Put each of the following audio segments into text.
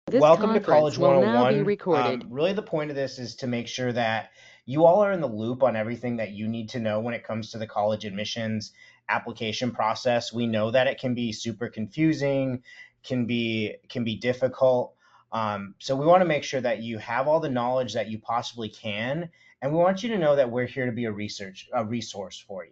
This Welcome to conference College will now be 101. recorded. Really, the point of this is to make sure that you all are in the loop on everything that you need to know when it comes to the college admissions application process. We know that it can be super confusing, can be difficult. So we want to make sure that you have all the knowledge that you possibly can, and we want you to know that we're here to be a resource for you.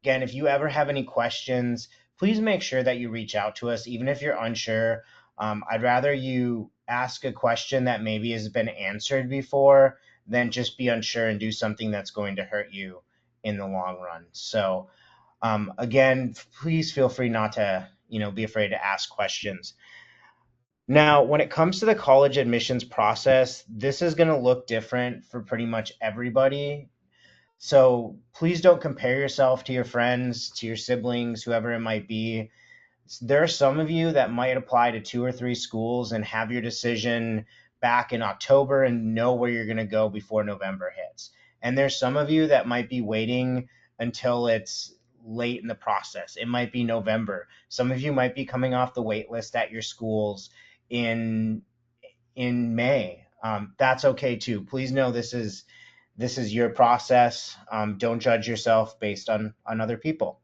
Again, if you ever have any questions, please make sure that you reach out to us, even if you're unsure. I'd rather you ask a question that maybe has been answered before than just be unsure and do something that's going to hurt you in the long run. So, again, please feel free not to, be afraid to ask questions. Now, when it comes to the college admissions process, this is going to look different for pretty much everybody. So please don't compare yourself to your friends, to your siblings, whoever it might be. There are some of you that might apply to two or three schools and have your decision back in October and know where you're going to go before November hits. And there's some of you that might be waiting until it's late in the process. It might be November. Some of you might be coming off the wait list at your schools in May. That's okay too. Please know this is your process. Don't judge yourself based on other people.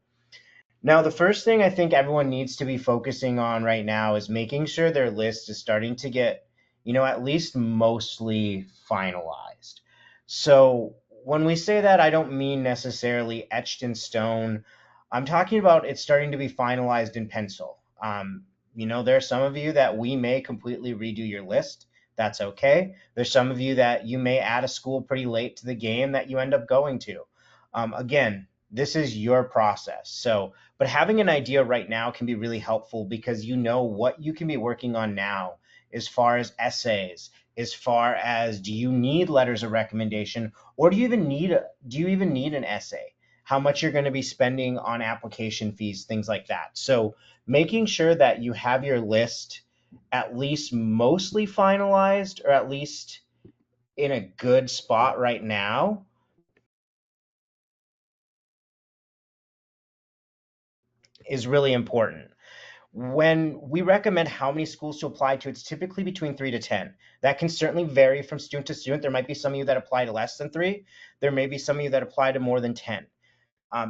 Now, the first thing I think everyone needs to be focusing on right now is making sure their list is starting to get, at least mostly finalized. So, when we say that, I don't mean necessarily etched in stone. I'm talking about it's starting to be finalized in pencil. There are some of you that we may completely redo your list. That's okay. There's some of you that you may add a school pretty late to the game that you end up going to. Again, this is your process. But having an idea right now can be really helpful because you know what you can be working on now as far as essays, as far as do you need letters of recommendation or do you even need an essay? How much you're going to be spending on application fees, things like that. So making sure that you have your list at least mostly finalized or at least in a good spot right now is really important. When we recommend how many schools to apply to, it's typically between 3 to 10. That can certainly vary from student to student. There might be some of you that apply to less than three. There may be some of you that apply to more than 10.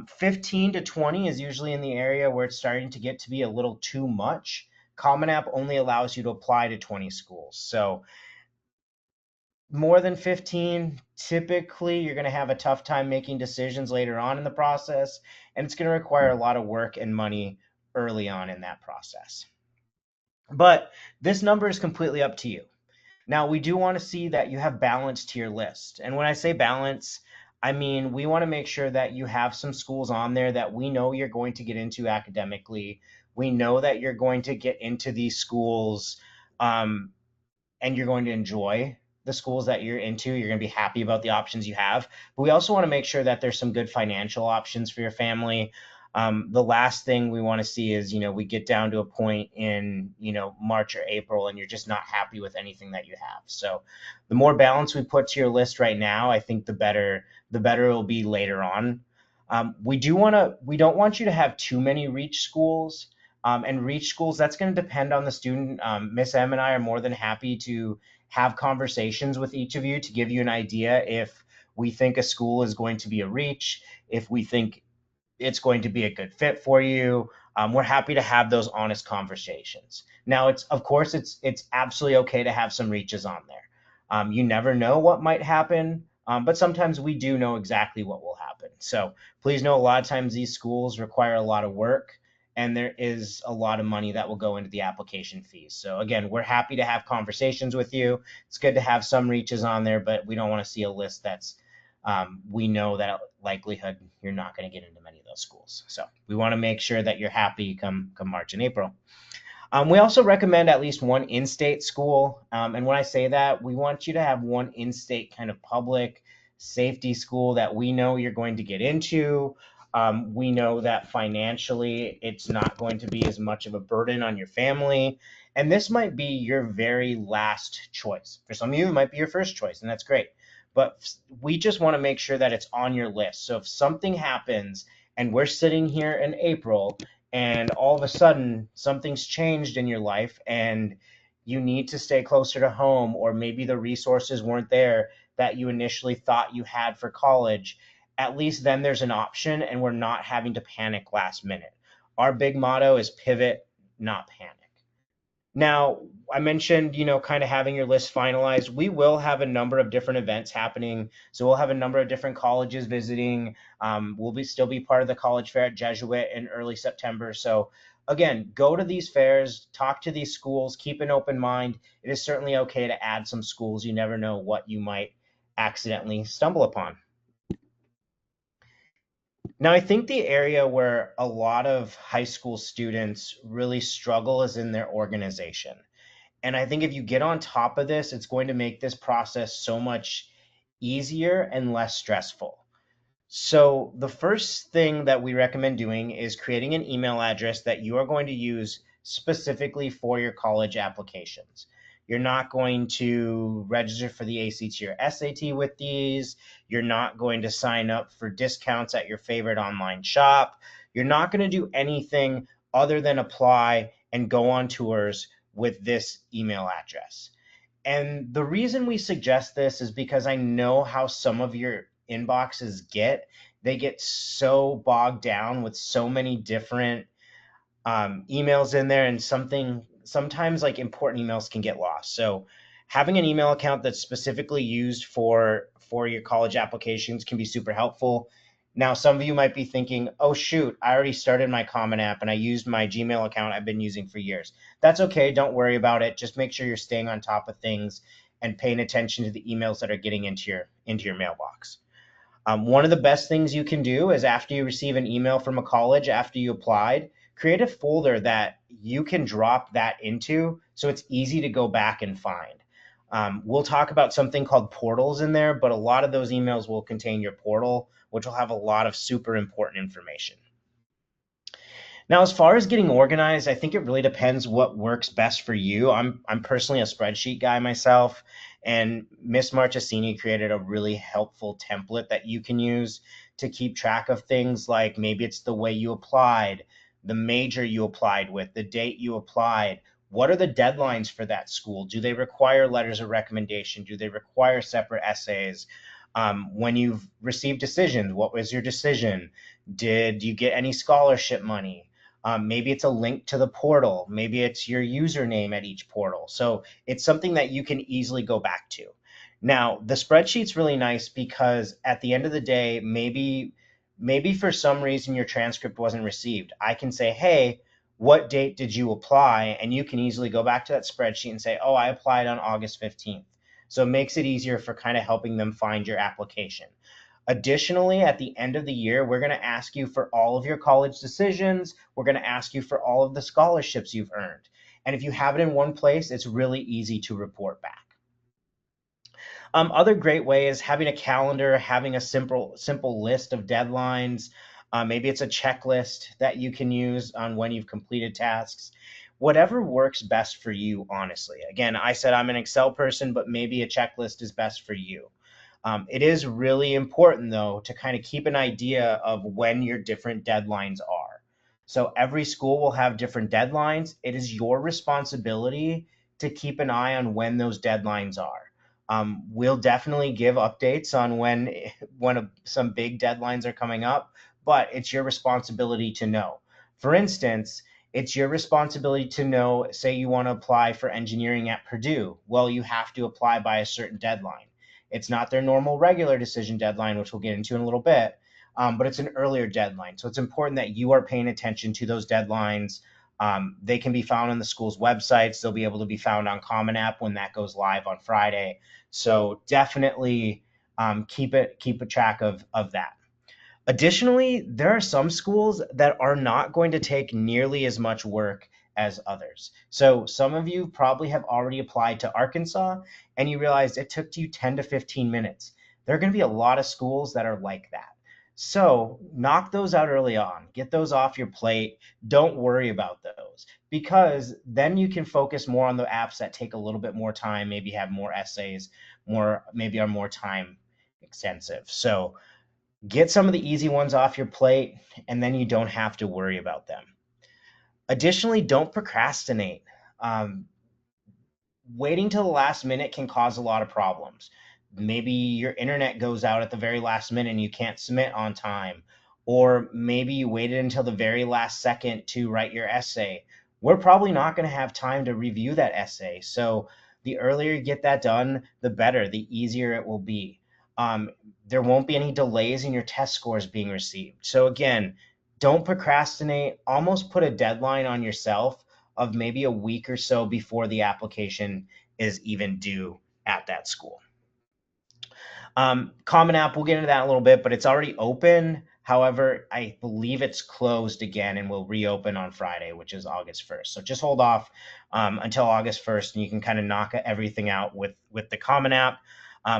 15 to 20 is usually in the area where it's starting to get to be a little too much. Common App only allows you to apply to 20 schools. So more than 15, typically you're going to have a tough time making decisions later on in the process, and it's going to require a lot of work and money early on in that process. But this number is completely up to you. Now, we do want to see that you have balance to your list. And when I say balance, I mean we want to make sure that you have some schools on there that we know you're going to get into academically. We know that you're going to get into these schools um, and you're going to enjoy the schools that you're into. You're going to be happy about the options you have. But we also want to make sure that there's some good financial options for your family. The last thing we want to see is, we get down to a point in, March or April and you're just not happy with anything that you have. So the more balance we put to your list right now, I think the better it'll be later on. We don't want you to have too many reach schools. And reach schools, that's going to depend on the student. Miss M and I are more than happy to have conversations with each of you to give you an idea if we think a school is going to be a reach, if we think it's going to be a good fit for you. We're happy to have those honest conversations. Now, it's of course it's absolutely okay to have some reaches on there. You never know what might happen, but sometimes we do know exactly what will happen. So please know a lot of times these schools require a lot of work and there is a lot of money that will go into the application fees. So again, we're happy to have conversations with you. It's good to have some reaches on there, but we don't want to see a list that's we know that likelihood you're not going to get into many of those schools. So we want to make sure that you're happy come March and April. We also recommend at least one in-state school, and when I say that, we want you to have one in-state kind of public safety school that we know you're going to get into. We know that financially it's not going to be as much of a burden on your family. And this might be your very last choice. For some of you, it might be your first choice, and that's great. But we just want to make sure that it's on your list. So if something happens and we're sitting here in April and all of a sudden something's changed in your life and you need to stay closer to home, or maybe the resources weren't there that you initially thought you had for college, at least then there's an option and we're not having to panic last minute. Our big motto is pivot, not panic. Now, I mentioned, kind of having your list finalized. We will have a number of different events happening. So we'll have a number of different colleges visiting. We'll still be part of the college fair at Jesuit in early September. So again, go to these fairs, talk to these schools, keep an open mind. It is certainly okay to add some schools. You never know what you might accidentally stumble upon. Now, I think the area where a lot of high school students really struggle is in their organization. And I think if you get on top of this, it's going to make this process so much easier and less stressful. So, the first thing that we recommend doing is creating an email address that you are going to use specifically for your college applications. You're not going to register for the ACT or SAT with these. You're not going to sign up for discounts at your favorite online shop. You're not going to do anything other than apply and go on tours with this email address. And the reason we suggest this is because I know how some of your inboxes get. They get so bogged down with so many different emails in there, and sometimes like important emails can get lost. So having an email account that's specifically used for your college applications can be super helpful. Now, some of you might be thinking, oh shoot, I already started my Common App and I used my Gmail account I've been using for years. That's okay, don't worry about it. Just make sure you're staying on top of things and paying attention to the emails that are getting into your mailbox. One of the best things you can do is, after you receive an email from a college after you applied, create a folder that you can drop that into so it's easy to go back and find. We'll talk about something called portals in there, but a lot of those emails will contain your portal, which will have a lot of super important information. Now, as far as getting organized, I think it really depends what works best for you. I'm personally a spreadsheet guy myself, and Miss Marchesini created a really helpful template that you can use to keep track of things like maybe it's the way you applied, the major you applied with, the date you applied. What are the deadlines for that school? Do they require letters of recommendation? Do they require separate essays? When you've received decisions, what was your decision? Did you get any scholarship money? Maybe it's a link to the portal. Maybe it's your username at each portal. So it's something that you can easily go back to. Now, the spreadsheet's really nice because at the end of the day, maybe for some reason your transcript wasn't received. I can say, hey, what date did you apply? And you can easily go back to that spreadsheet and say, oh, I applied on August 15th. So it makes it easier for kind of helping them find your application. Additionally, at the end of the year, we're going to ask you for all of your college decisions. We're going to ask you for all of the scholarships you've earned. And if you have it in one place, it's really easy to report back. Other great ways, having a calendar, having a simple list of deadlines. Maybe it's a checklist that you can use on when you've completed tasks. Whatever works best for you, honestly. Again, I said I'm an Excel person, but maybe a checklist is best for you. It is really important, though, to kind of keep an idea of when your different deadlines are. So every school will have different deadlines. It is your responsibility to keep an eye on when those deadlines are. We'll definitely give updates on when some big deadlines are coming up, but it's your responsibility to know. For instance, it's your responsibility to know, say you want to apply for engineering at Purdue. Well, you have to apply by a certain deadline. It's not their normal regular decision deadline, which we'll get into in a little bit, but it's an earlier deadline. So it's important that you are paying attention to those deadlines. They can be found on the school's websites. They'll be able to be found on Common App when that goes live on Friday. So definitely keep a track of that. Additionally, there are some schools that are not going to take nearly as much work as others. So some of you probably have already applied to Arkansas and you realized it took you 10 to 15 minutes. There are going to be a lot of schools that are like that. So knock those out early on. Get those off your plate. Don't worry about those, because then you can focus more on the apps that take a little bit more time, maybe have more essays, maybe are more time extensive. So get some of the easy ones off your plate, and then you don't have to worry about them. Additionally, don't procrastinate. Um, waiting till the last minute can cause a lot of problems. Maybe your internet goes out at the very last minute and you can't submit on time. Or maybe you waited until the very last second to write your essay. We're probably not going to have time to review that essay. So the earlier you get that done, the better, the easier it will be. Um, there won't be any delays in your test scores being received. So again, don't procrastinate. Almost put a deadline on yourself of maybe a week or so before the application is even due at that school. Common App, we'll get into that in a little bit, but it's already open. However, I believe it's closed again and will reopen on Friday, which is August 1st. So just hold off until August 1st, and you can kind of knock everything out with the Common App.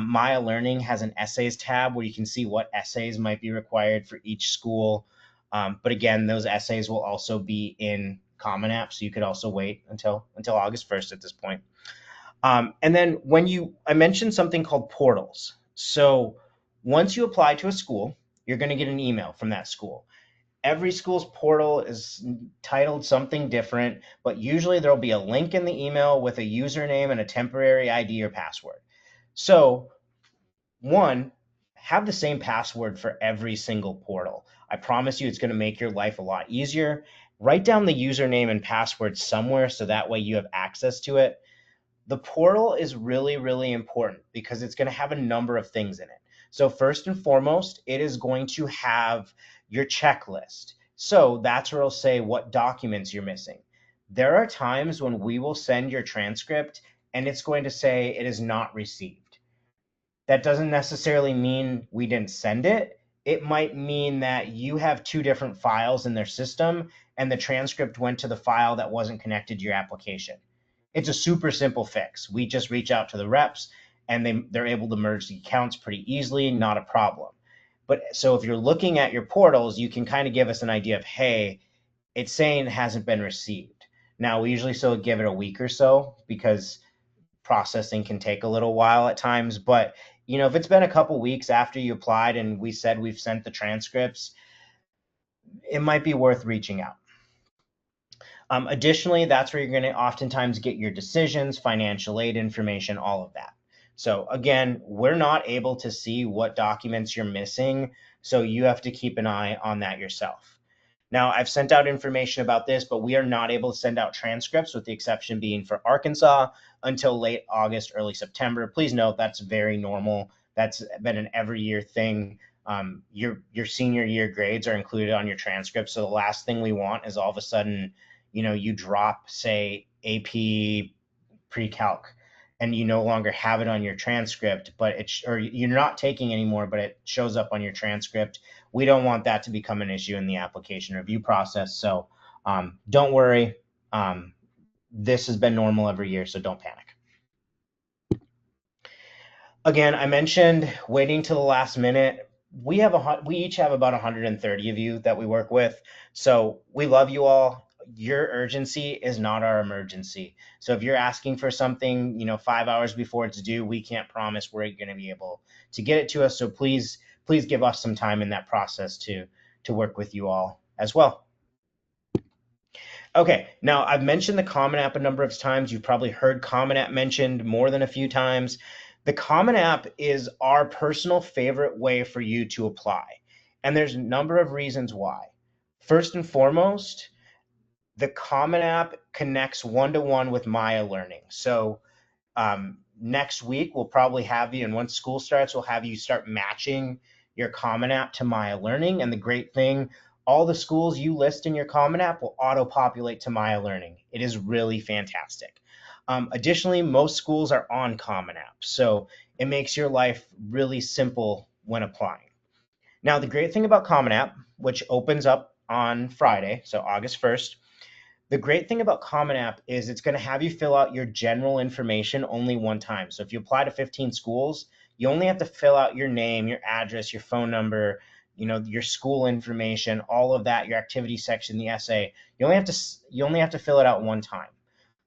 Maya Learning has an essays tab where you can see what essays might be required for each school. But again, those essays will also be in Common App, so you could also wait until August 1st at this point. And then I mentioned something called portals. So once you apply to a school, you're going to get an email from that school. Every school's portal is titled something different, but usually there'll be a link in the email with a username and a temporary ID or password. So, one, have the same password for every single portal. I promise you it's going to make your life a lot easier. Write down the username and password somewhere so that way you have access to it. The portal is really, really important because it's going to have a number of things in it. So first and foremost, it is going to have your checklist. So that's where it'll say what documents you're missing. There are times when we will send your transcript and it's going to say it is not received. That doesn't necessarily mean we didn't send it. It might mean that you have two different files in their system and the transcript went to the file that wasn't connected to your application. It's a super simple fix. We just reach out to the reps and they're able to merge the accounts pretty easily, not a problem. But so if you're looking at your portals, you can kind of give us an idea of, hey, it's saying it hasn't been received. Now, we usually still give it a week or so because processing can take a little while at times. But, if it's been a couple weeks after you applied and we said we've sent the transcripts, it might be worth reaching out. Additionally, that's where you're going to oftentimes get your decisions, financial aid information, all of that. So again, we're not able to see what documents you're missing, so you have to keep an eye on that yourself. Now, I've sent out information about this, but we are not able to send out transcripts, with the exception being for Arkansas, until late August, early September. Please note that's very normal. That's been an every year thing. Your senior year grades are included on your transcript. So the last thing we want is all of a sudden, you drop, say, AP pre-calc and you no longer have it on your transcript, or you're not taking anymore, but it shows up on your transcript. We don't want that to become an issue in the application review process. So don't worry. This has been normal every year, so don't panic. Again, I mentioned waiting till the last minute. We each have about 130 of you that we work with. So we love you all. Your urgency is not our emergency. So if you're asking for something, 5 hours before it's due, we can't promise we're going to be able to get it to us. So please give us some time in that process to work with you all as well. Okay, now I've mentioned the Common App a number of times. You've probably heard Common App mentioned more than a few times. The Common App is our personal favorite way for you to apply, and there's a number of reasons why. First and foremost, the Common App connects one-to-one with Maya Learning. So next week, we'll probably have you, and once school starts, we'll have you start matching your Common App to Maya Learning. And the great thing, all the schools you list in your Common App will auto-populate to Maya Learning. It is really fantastic. Additionally, most schools are on Common App, so it makes your life really simple when applying. Now, the great thing about Common App, which opens up on Friday, so August 1st, the great thing about Common App is it's going to have you fill out your general information only one time. So if you apply to 15 schools, you only have to fill out your name, your address, your phone number, your school information, all of that, your activity section, the essay. You only have to fill it out one time.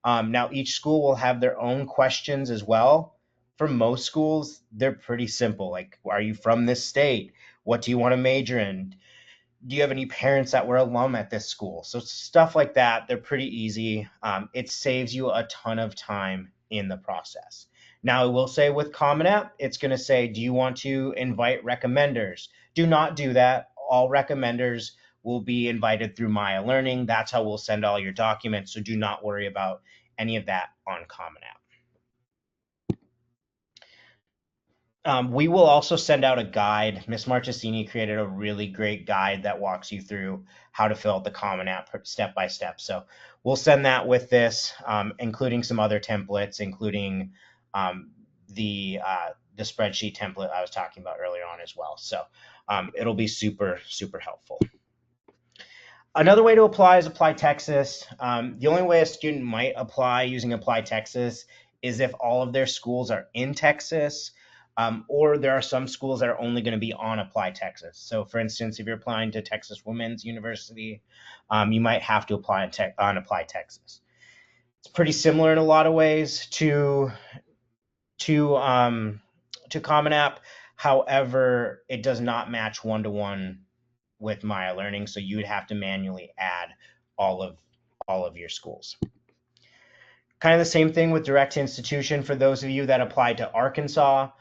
Now, each school will have their own questions as well. For most schools, they're pretty simple. Like, are you from this state? What do you want to major in? Do you have any parents that were alum at this school? So stuff like that, they're pretty easy. It saves you a ton of time in the process. Now, I will say with Common App, it's going to say, do you want to invite recommenders? Do not do that. All recommenders will be invited through Maya Learning. That's how we'll send all your documents. So do not worry about any of that on Common App. We will also send out a guide. Miss Marchesini created a really great guide that walks you through how to fill out the Common App step by step. So we'll send that with this, including some other templates, including the spreadsheet template I was talking about earlier on as well. So it'll be super, super helpful. Another way to apply is Apply Texas. The only way a student might apply using Apply Texas is if all of their schools are in Texas, or there are some schools that are only going to be on Apply Texas. So for instance, if you're applying to Texas Women's University, you might have to apply on Apply Texas. It's pretty similar in a lot of ways to Common App. However, it does not match one-to-one with Maya Learning, so you would have to manually add all of your schools. Kind of the same thing with direct institution for those of you that applied to Arkansas.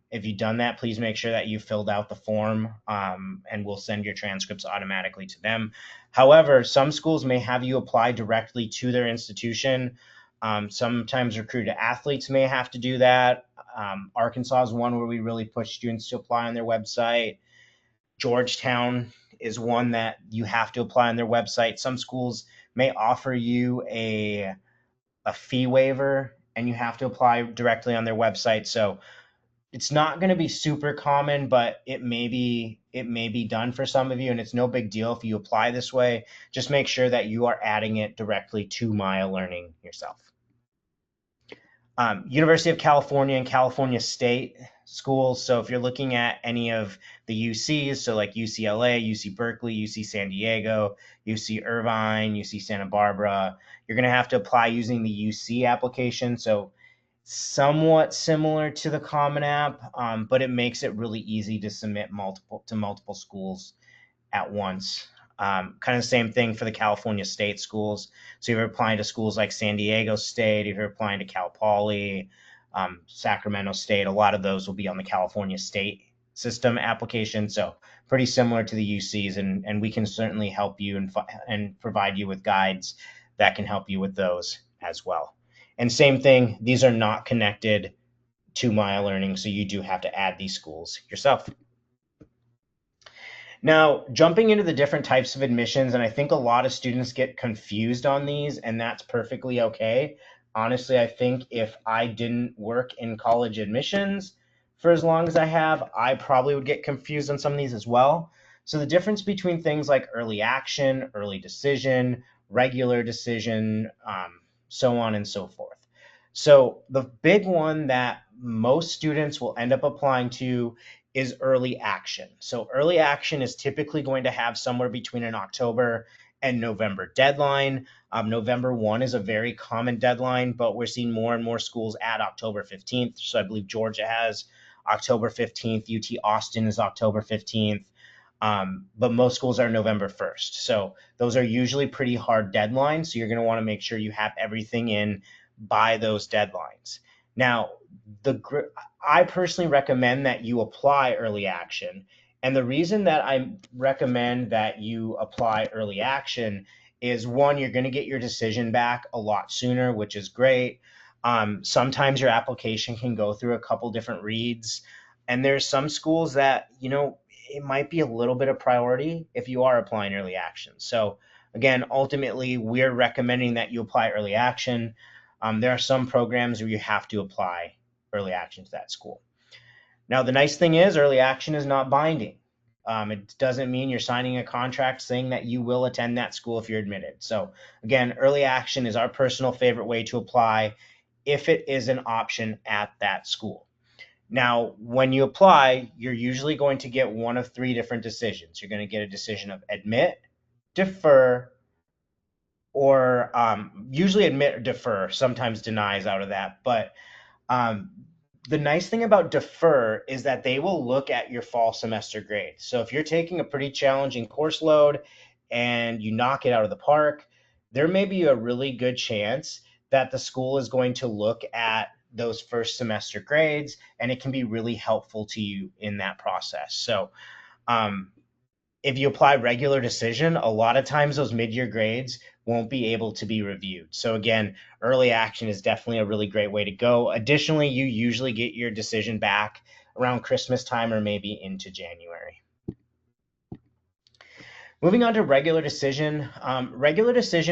If you've done that, please make sure that you filled out the form, and we'll send your transcripts automatically to them. However, some schools may have you apply directly to their institution. Sometimes recruited athletes may have to do that. Arkansas is one where we really push students to apply on their website. Georgetown is one that you have to apply on their website. Some schools may offer you a fee waiver and you have to apply directly on their website. So it's not going to be super common, but it may be done for some of you, and it's no big deal if you apply this way. Just make sure that you are adding it directly to Maya Learning yourself. University of California and California State schools. So if you're looking at any of the UCs, so like UCLA, UC Berkeley, UC San Diego, UC Irvine, UC Santa Barbara, you're going to have to apply using the UC application. So somewhat similar to the Common App, but it makes it really easy to submit multiple schools at once. Kind of the same thing for the California State schools. So if you're applying to schools like San Diego State, if you're applying to Cal Poly, Sacramento State, a lot of those will be on the California State system application. So pretty similar to the UCs, and we can certainly help you and provide you with guides that can help you with those as well. And same thing, these are not connected to Maya Learning, so you do have to add these schools yourself. Now, jumping into the different types of admissions, and I think a lot of students get confused on these, and that's perfectly okay. Honestly, I think if I didn't work in college admissions for as long as I have, I probably would get confused on some of these as well. So the difference between things like early action, early decision, regular decision, so on and so forth. So the big one that most students will end up applying to is early action. So early action is typically going to have somewhere between an October and November deadline. November 1 is a very common deadline, but we're seeing more and more schools add October 15th. So I believe Georgia has October 15th. UT Austin is October 15th. But most schools are November 1st. So those are usually pretty hard deadlines. So you're going to want to make sure you have everything in by those deadlines. Now, I personally recommend that you apply early action. And the reason that I recommend that you apply early action is, one, you're going to get your decision back a lot sooner, which is great. Sometimes your application can go through a couple different reads. And there's some schools that, it might be a little bit of priority if you are applying early action. So again, ultimately, we're recommending that you apply early action. There are some programs where you have to apply early action to that school. Now, the nice thing is early action is not binding. It doesn't mean you're signing a contract saying that you will attend that school if you're admitted. So again, early action is our personal favorite way to apply if it is an option at that school. Now, when you apply, you're usually going to get one of three different decisions. You're going to get a decision of admit, defer, or usually admit or defer, sometimes denies out of that. But the nice thing about defer is that they will look at your fall semester grade. So if you're taking a pretty challenging course load and you knock it out of the park, there may be a really good chance that the school is going to look at those first semester grades, and it can be really helpful to you in that process. So um, if you apply regular decision, a lot of times those mid-year grades won't be able to be reviewed. So again, early action is definitely a really great way to go. Additionally, you usually get your decision back around Christmas time or maybe into January. Moving on to regular decision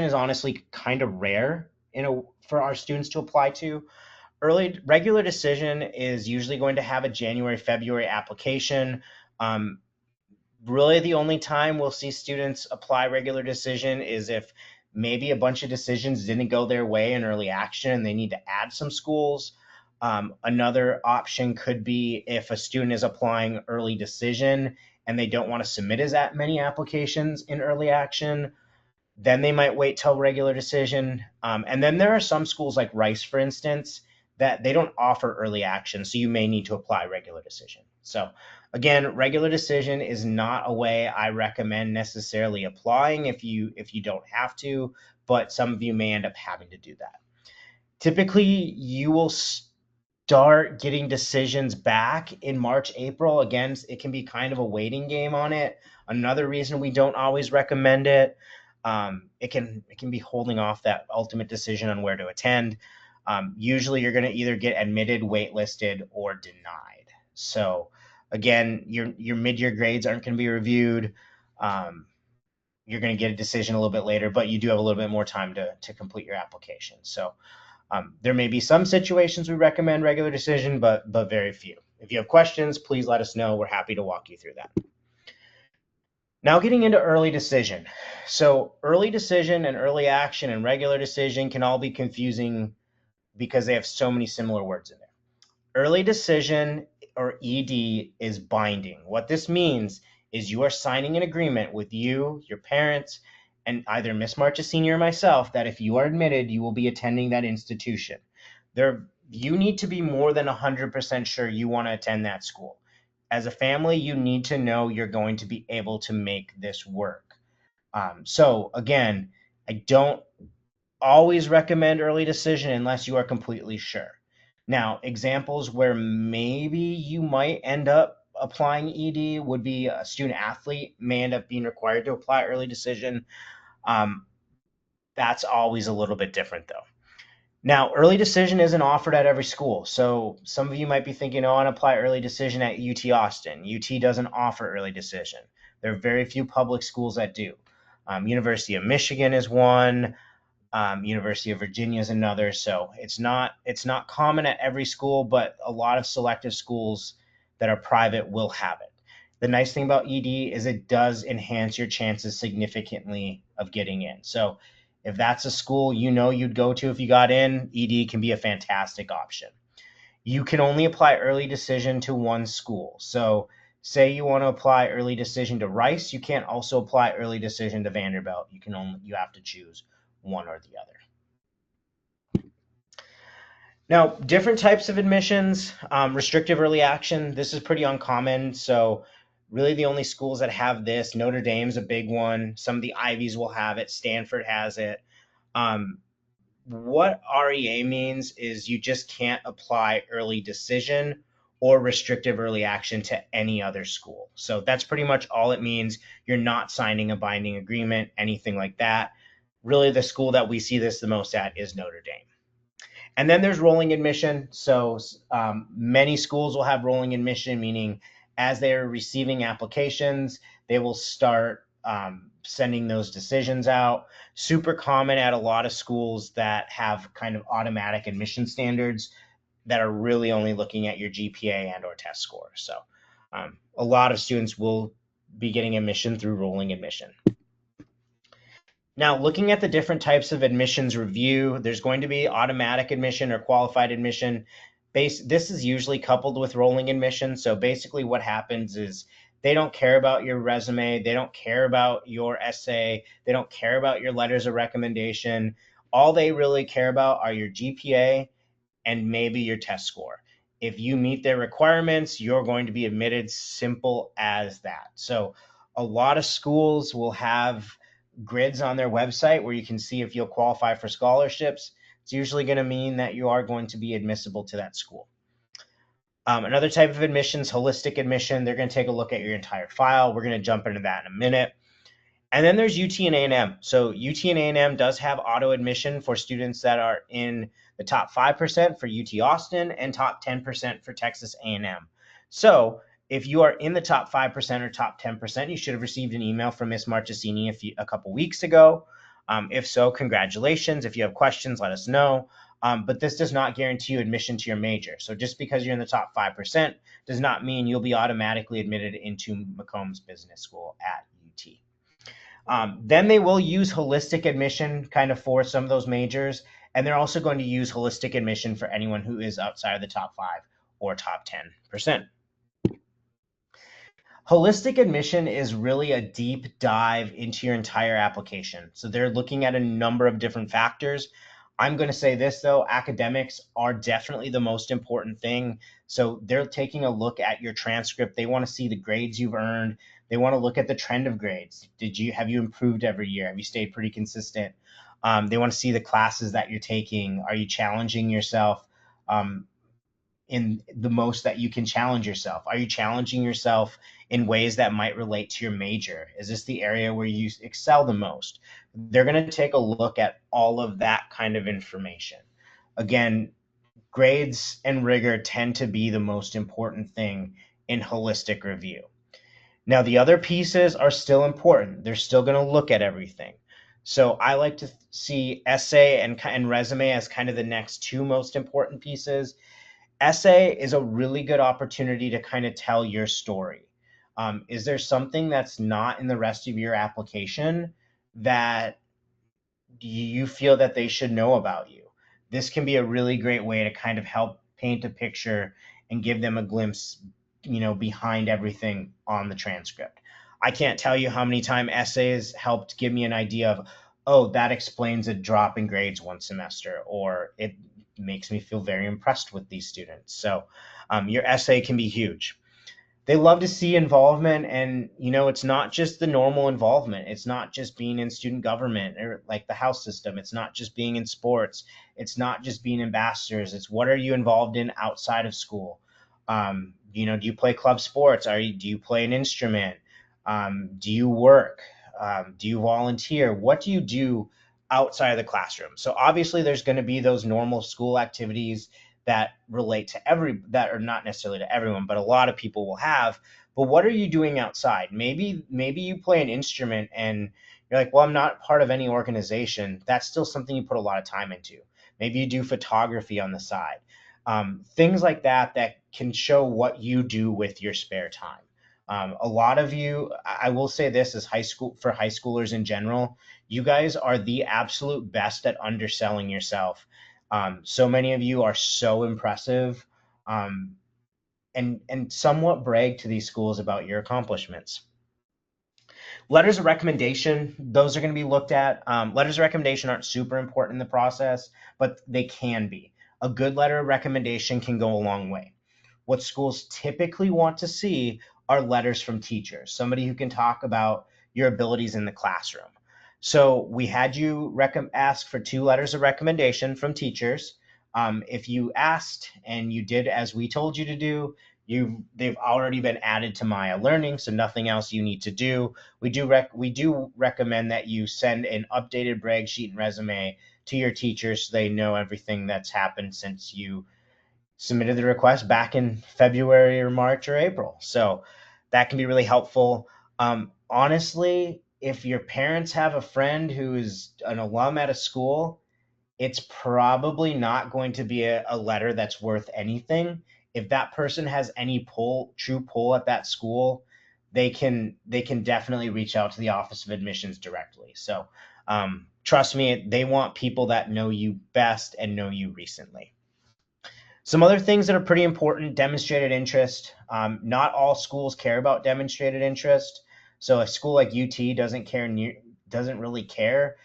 is honestly kind of rare for our students to apply to. Early regular decision is usually going to have a January, February application. Um, Really the only time we'll see students apply regular decision is if maybe a bunch of decisions didn't go their way in early action and they need to add some schools. Another option could be if a student is applying early decision and they don't want to submit as many applications in early action, then they might wait till regular decision. And then there are some schools like Rice, for instance, that they don't offer early action, so you may need to apply regular decision. So again, regular decision is not a way I recommend necessarily applying if you don't have to, but some of you may end up having to do that. Typically, you will start getting decisions back in March, April. Again, it can be kind of a waiting game on it. Another reason we don't always recommend it. It can be holding off that ultimate decision on where to attend. Usually, you're going to either get admitted, waitlisted, or denied. So, again, your mid-year grades aren't going to be reviewed. Um, you're going to get a decision a little bit later, but you do have a little bit more time to complete your application. So, there may be some situations we recommend regular decision, but very few. If you have questions, please let us know. We're happy to walk you through that. Now getting into early decision. So early decision and early action and regular decision can all be confusing because they have so many similar words in there. Early decision, or ED, is binding. What this means is you are signing an agreement with you, your parents, and either Miss Marchesini or myself that if you are admitted, you will be attending that institution. You need to be more than 100% sure you want to attend that school. As a family, you need to know you're going to be able to make this work. So again, I don't always recommend early decision unless you are completely sure. Now, examples where maybe you might end up applying ED would be a student athlete may end up being required to apply early decision. Um, that's always a little bit different though. Now, early decision isn't offered at every school. So some of you might be thinking, oh, I want to apply early decision at UT Austin. UT doesn't offer early decision. There are very few public schools that do. University of Michigan is one. University of Virginia is another. So it's not common at every school, but a lot of selective schools that are private will have it. The nice thing about ED is it does enhance your chances significantly of getting in. So if that's a school you know you'd go to if you got in, ED can be a fantastic option. You can only apply early decision to one school. So say you want to apply early decision to Rice, you can't also apply early decision to Vanderbilt. You have to choose one or the other. Now, different types of admissions, restrictive early action, this is pretty uncommon. So really the only schools that have this, Notre Dame's a big one. Some of the Ivies will have it. Stanford has it. Um, what REA means is you just can't apply early decision or restrictive early action to any other school. So that's pretty much all it means. You're not signing a binding agreement, anything like that. Really, the school that we see this the most at is Notre Dame. And then there's rolling admission. So many schools will have rolling admission, meaning as they're receiving applications, they will start sending those decisions out. Super common at a lot of schools that have kind of automatic admission standards that are really only looking at your GPA and or test score. So a lot of students will be getting admission through rolling admission. Now, looking at the different types of admissions review, there's going to be automatic admission or qualified admission. This is usually coupled with rolling admission. So basically what happens is they don't care about your resume. They don't care about your essay. They don't care about your letters of recommendation. All they really care about are your GPA and maybe your test score. If you meet their requirements, you're going to be admitted, simple as that. So a lot of schools will have grids on their website where you can see if you'll qualify for scholarships. it's usually going to mean that you are going to be admissible to that school. Another type of admission is holistic admission. They're going to take a look at your entire file. We're going to jump into that in a minute. And then there's UT and A&M. So UT and A&M does have auto admission for students that are in the top 5% for UT Austin and top 10% for Texas A&M. So if you are in the top 5% or top 10%, you should have received an email from Ms. Marchesini a couple weeks ago. If so, congratulations. If you have questions, let us know. But this does not guarantee you admission to your major. So just because you're in the top 5% does not mean you'll be automatically admitted into Macombs Business School at UT. Then they will use holistic admission kind of for some of those majors, and they're also going to use holistic admission for anyone who is outside of the top 5 or top 10%. Holistic admission is really a deep dive into your entire application. So they're looking at a number of different factors. I'm going to say this though, academics are definitely the most important thing. So they're taking a look at your transcript. They want to see the grades you've earned. They want to look at the trend of grades. Have you improved every year? Have you stayed pretty consistent? They want to see the classes that you're taking. Are you challenging yourself in the most that you can challenge yourself? Are you challenging yourself in ways that might relate to your major? Is this the area where you excel the most? They're going to take a look at all of that kind of information. Again, grades and rigor tend to be the most important thing in holistic review. Now, the other pieces are still important. They're still going to look at everything. So I like to see essay and resume as kind of the next two most important pieces. Essay is a really good opportunity to kind of tell your story. Is there something that's not in the rest of your application that you feel that they should know about you? This can be a really great way to kind of help paint a picture and give them a glimpse, behind everything on the transcript. I can't tell you how many times essays helped give me an idea of, oh, that explains a drop in grades one semester, or it makes me feel very impressed with these students. So your essay can be huge. They love to see involvement, and it's not just the normal involvement. It's not just being in student government or like the house system. It's not just being in sports. It's not just being ambassadors. It's what are you involved in outside of school? Do you play club sports? Do you play an instrument? Do you work? Do you volunteer? What do you do outside of the classroom? So obviously there's going to be those normal school activities that relate to that are not necessarily to everyone, but a lot of people will have. But what are you doing outside? Maybe you play an instrument and you're like, well, I'm not part of any organization. That's still something you put a lot of time into. Maybe you do photography on the side. Things like that can show what you do with your spare time. A lot of you, I will say this as high schoolers in general, you guys are the absolute best at underselling yourself. So many of you are so impressive, and somewhat brag to these schools about your accomplishments. Letters of recommendation, those are going to be looked at. Letters of recommendation aren't super important in the process, but they can be. A good letter of recommendation can go a long way. What schools typically want to see are letters from teachers, somebody who can talk about your abilities in the classroom. So we had you ask for 2 letters of recommendation from teachers. If you asked and you did as we told you to do, they've already been added to Maya Learning, so nothing else you need to do. We do recommend that you send an updated brag sheet and resume to your teachers so they know everything that's happened since you submitted the request back in February or March or April. So that can be really helpful. Honestly, if your parents have a friend who is an alum at a school, it's probably not going to be a letter that's worth anything. If that person has any true pull at that school, they can definitely reach out to the Office of Admissions directly. So trust me, they want people that know you best and know you recently. Some other things that are pretty important: demonstrated interest. Not all schools care about demonstrated interest. So a school like UT doesn't really care,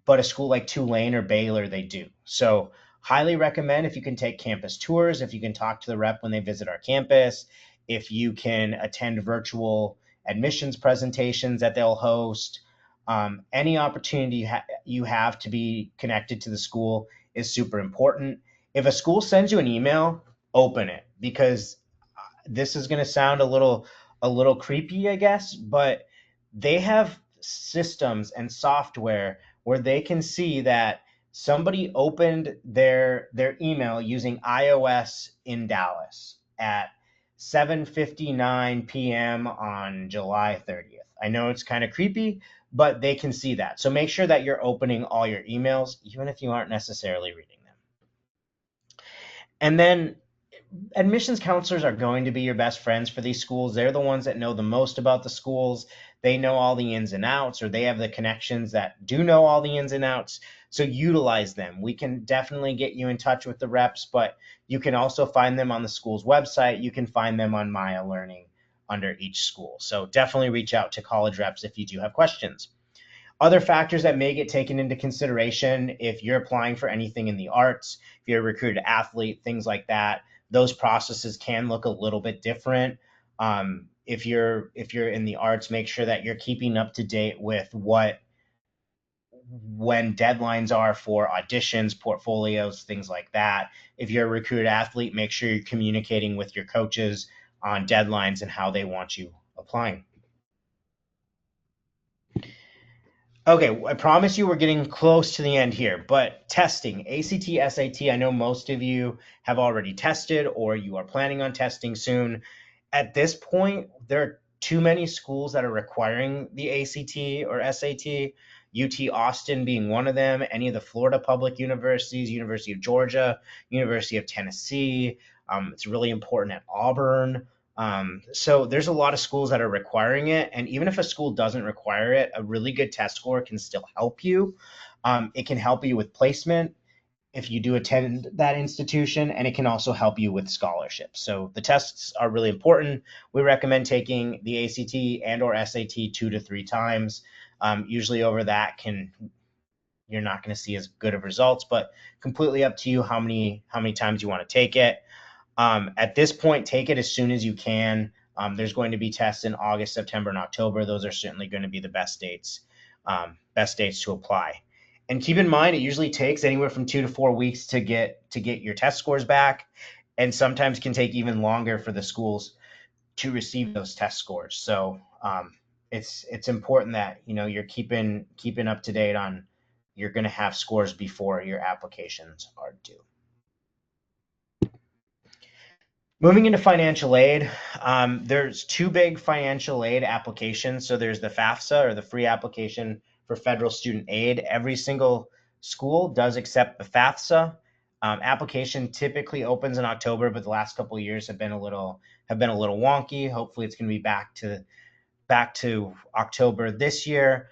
but a school like Tulane or Baylor, they do. So highly recommend if you can take campus tours, if you can talk to the rep when they visit our campus, if you can attend virtual admissions presentations that they'll host. Any opportunity you have to be connected to the school is super important. If a school sends you an email, open it, because this is going to sound a little creepy, I guess, but they have systems and software where they can see that somebody opened their email using iOS in Dallas at 7:59 p.m. on July 30th. I know it's kind of creepy, but they can see that. So make sure that you're opening all your emails, even if you aren't necessarily reading them. And then admissions counselors are going to be your best friends for these schools. They're the ones that know the most about the schools. They know all the ins and outs, or they have the connections that do know all the ins and outs. So utilize them. We can definitely get you in touch with the reps, but you can also find them on the school's website. You can find them on Maya Learning under each school. So definitely reach out to college reps if you do have questions. Other factors that may get taken into consideration if you're applying for anything in the arts, if you're a recruited athlete, things like that, those processes can look a little bit different. If you're in the arts, make sure that you're keeping up to date with when deadlines are for auditions, portfolios, things like that. If you're a recruited athlete, make sure you're communicating with your coaches on deadlines and how they want you applying. Okay, I promise you we're getting close to the end here, but testing, ACT, SAT, I know most of you have already tested or you are planning on testing soon. At this point, there are too many schools that are requiring the ACT or SAT, UT Austin being one of them, any of the Florida public universities, University of Georgia, University of Tennessee. It's really important at Auburn. So there's a lot of schools that are requiring it. And even if a school doesn't require it, a really good test score can still help you. It can help you with placement if you do attend that institution, and it can also help you with scholarships. So the tests are really important. We recommend taking the ACT and or SAT 2 to 3 times. Usually over that you're not going to see as good of results, but completely up to you how many times you want to take it. At this point, take it as soon as you can. There's going to be tests in August, September, and October. Those are certainly going to be the best dates to apply. And keep in mind, it usually takes anywhere from 2 to 4 weeks to get your test scores back, and sometimes can take even longer for the schools to receive those test scores. So it's important that you're keeping up to date on. You're going to have scores before your applications are due. Moving into financial aid, there's two big financial aid applications. So there's the FAFSA, or the free application for federal student aid. Every single school does accept the FAFSA. Application typically opens in October, but the last couple of years have been a little wonky. Hopefully, it's going to be back to October this year.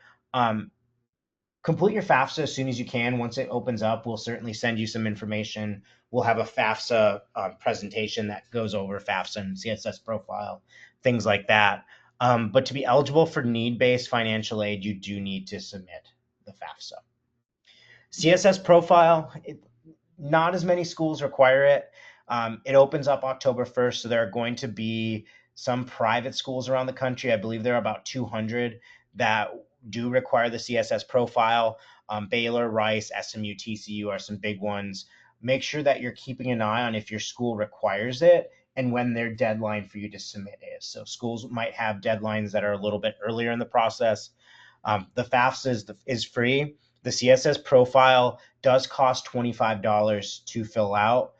Complete your FAFSA as soon as you can. Once it opens up, we'll certainly send you some information. We'll have a FAFSA presentation that goes over FAFSA and CSS profile, things like that. But to be eligible for need-based financial aid, you do need to submit the FAFSA. CSS profile, not as many schools require it. It opens up October 1st, so there are going to be some private schools around the country. I believe there are about 200 that do require the CSS profile. Baylor, Rice, SMU, TCU are some big ones. Make sure that you're keeping an eye on if your school requires it and when their deadline for you to submit is. So schools might have deadlines that are a little bit earlier in the process. The FAFSA is free. The CSS profile does cost $25 to fill out.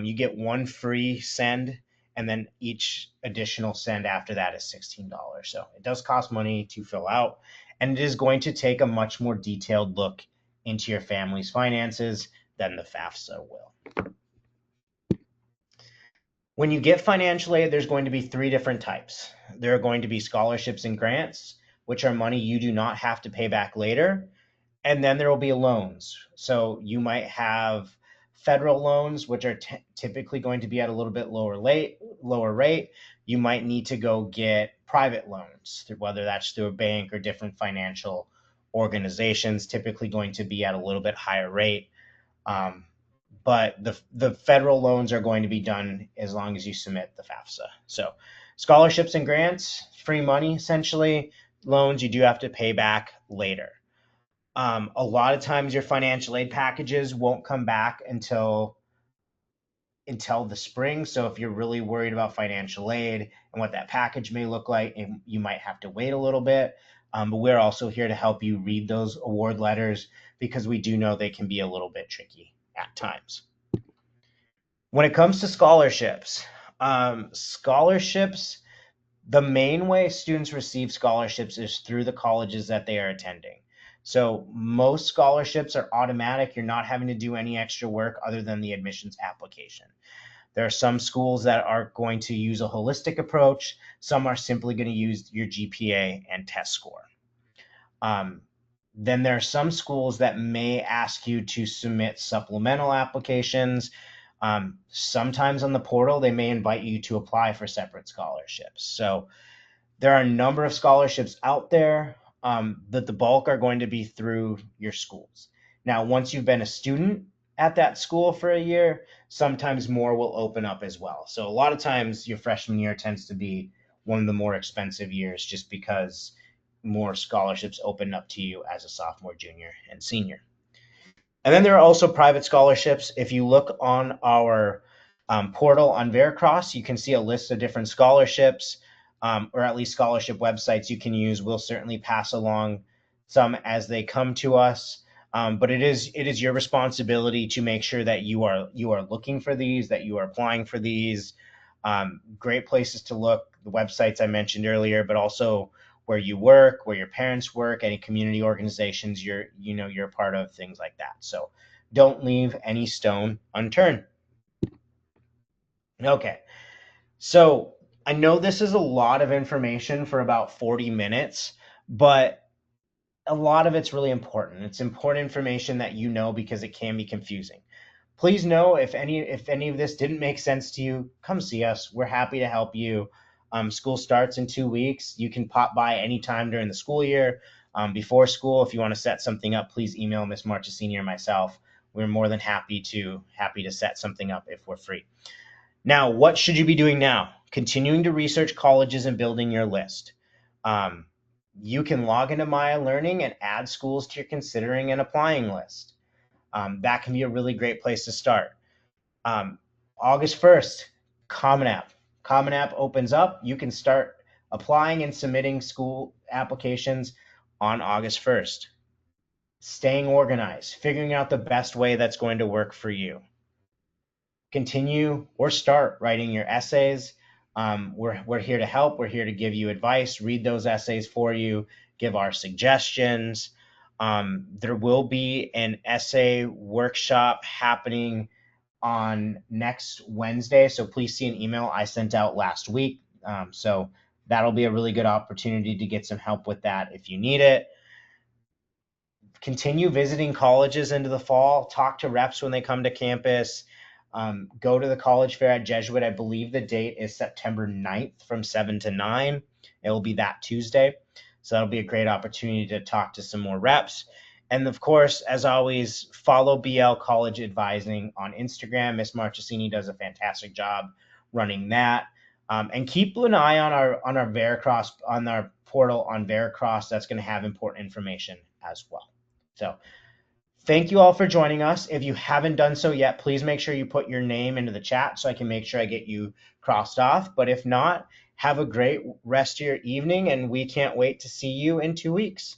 You get one free send, and then each additional send after that is $16. So it does cost money to fill out, and it is going to take a much more detailed look into your family's finances than the FAFSA will. When you get financial aid, there's going to be 3 different types. There are going to be scholarships and grants, which are money you do not have to pay back later. And then there will be loans. So you might have federal loans, which are typically going to be at a little bit lower rate. You might need to go get private loans, whether that's through a bank or different financial organizations, typically going to be at a little bit higher rate. But the federal loans are going to be done as long as you submit the FAFSA. So scholarships and grants, free money essentially. Loans you do have to pay back later. A lot of times your financial aid packages won't come back until the spring. So if you're really worried about financial aid and what that package may look like, you might have to wait a little bit. But we're also here to help you read those award letters because we do know they can be a little bit tricky at times. When it comes to scholarships, the main way students receive scholarships is through the colleges that they are attending. So most scholarships are automatic. You're not having to do any extra work other than the admissions application. There are some schools that are going to use a holistic approach. Some are simply going to use your GPA and test score. Then there are some schools that may ask you to submit supplemental applications. Sometimes on the portal, they may invite you to apply for separate scholarships. So there are a number of scholarships out there that the bulk are going to be through your schools. Now, once you've been a student at that school for a year, sometimes more will open up as well. So a lot of times your freshman year tends to be one of the more expensive years just because more scholarships open up to you as a sophomore, junior, and senior. And then there are also private scholarships. If you look on our portal on Veracross, you can see a list of different scholarships, or at least scholarship websites you can use. We'll certainly pass along some as they come to us. But it is your responsibility to make sure that you are looking for these, that you are applying for these. Great places to look, the websites I mentioned earlier, but also where you work, where your parents work, any community organizations you're a part of, things like that. So don't leave any stone unturned. Okay. So I know this is a lot of information for about 40 minutes, but a lot of it's really important. It's important information that you know because it can be confusing. Please know if any of this didn't make sense to you, come see us. We're happy to help you. School starts in 2 weeks. You can pop by anytime during the school year. Before school, if you want to set something up, please email Miss Marchesini or myself. We're more than happy to set something up if we're free. Now, what should you be doing now? Continuing to research colleges and building your list. You can log into Maya Learning and add schools to your considering and applying list. That can be a really great place to start. August 1st, Common App. Common App opens up. You can start applying and submitting school applications on August 1st. Staying organized, figuring out the best way that's going to work for you. Continue or start writing your essays. We're here to help. We're here to give you advice, read those essays for you, give our suggestions. There will be an essay workshop happening on next Wednesday. So please see an email I sent out last week. So that'll be a really good opportunity to get some help with that if you need it. Continue visiting colleges into the fall. Talk to reps when they come to campus. Go to the college fair at Jesuit. I believe the date is September 9th from 7 to 9. It will be that Tuesday. So that'll be a great opportunity to talk to some more reps. And of course, as always, follow BL College Advising on Instagram. Miss Marchesini does a fantastic job running that. And keep an eye on our Veracross, on our portal on Veracross. That's going to have important information as well. So thank you all for joining us. If you haven't done so yet, please make sure you put your name into the chat so I can make sure I get you crossed off. But if not, have a great rest of your evening, and we can't wait to see you in 2 weeks.